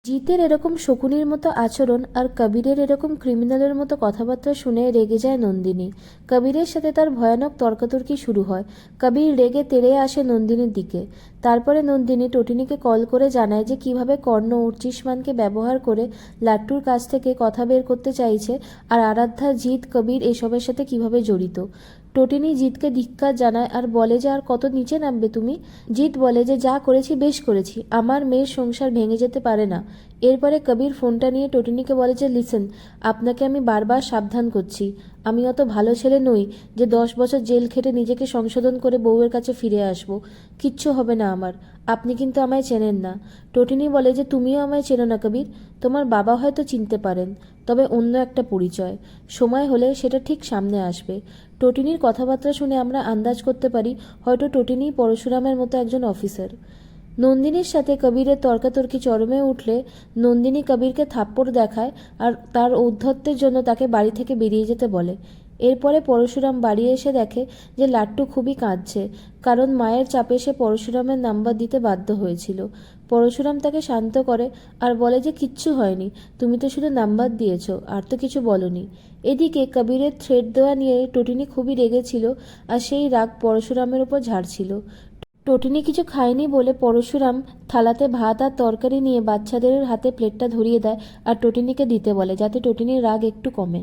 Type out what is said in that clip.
জিতের এরকম শকুনির মতো আচরণ আর কবিরের এরকম ক্রিমিনালের মতো কথাবার্তা শুনে রেগে যায় নন্দিনী। কবিরের সাথে তার ভয়ানক তর্কাতর্কি শুরু হয়। কবির রেগে তেড়ে আসে নন্দিনীর দিকে। তারপরে নন্দিনী টটিনিকে কল করে জানায় যে কিভাবে কর্ণ উচ্চিষ্মানকে ব্যবহার করে লাট্টুর কাছ থেকে কথা বের করতে চাইছে, আর আরাধ্যা, জিত, কবির এসবের সাথে কিভাবে জড়িত। টটিনি জিতকে ধিক্কার জানায় আর বলে যে আর কত নিচে নামবে তুমি। জিত বলে যে যা করেছি বেশ করেছি, আমার মেয়ের সংসার ভেঙে যেতে পারে না। এরপরে কবির ফোনটা নিয়ে টটিনিকে বলে যে লিসেন, আপনাকে আমি বারবার সাবধান করছি, আমি অত ভালো ছেলে নই যে 10 বছর জেল খেটে নিজেকে সংশোধন করে বউয়ের কাছে ফিরে আসব। কিচ্ছু হবে না আমার, আপনি কিন্তু আমায় চেনেন না। টটিনি বলে যে তুমিও আমায় চেনো না কবির, তোমার বাবা হয়তো চিনতে পারেন, তবে অন্য একটা পরিচয়, সময় হলে সেটা ঠিক সামনে আসবে। টটিনির কথাবার্তা শুনে আমরা আন্দাজ করতে পারি হয়তো টটিনি পরশুরামের মতো একজন অফিসার। নন্দিনীর সাথে কবিরের তর্কাতর্কি চরমে উঠলে নন্দিনী কবিরকে থাপ্পড় দেখায় আর তার ঔদ্ধত্যের জন্য তাকে বাড়ি থেকে বেরিয়ে যেতে বলে। এরপরে পরশুরাম বাড়ি এসে দেখে যে লাট্টু খুবই কাঁদছে, কারণ মায়ের চাপে সে পরশুরামের নাম্বার দিতে বাধ্য হয়েছিল। পরশুরাম তাকে শান্ত করে আর বলে যে কিচ্ছু হয়নি, তুমি তো শুধু নাম্বার দিয়েছ, আর তো কিছু বলনি। এদিকে কবিরের থ্রেট দেওয়া নিয়ে টটিনি খুবই রেগেছিল আর সেই রাগ পরশুরামের উপর ঝাড়ছিল। টটিনি কিছু খায়নি বলে পরশুরাম থালাতে ভাত আর তরকারি নিয়ে বাচ্চাদের হাতে প্লেটটা ধরিয়ে দেয় আর টটিনিকে দিতে বলে, যাতে টটিনির রাগ একটু কমে।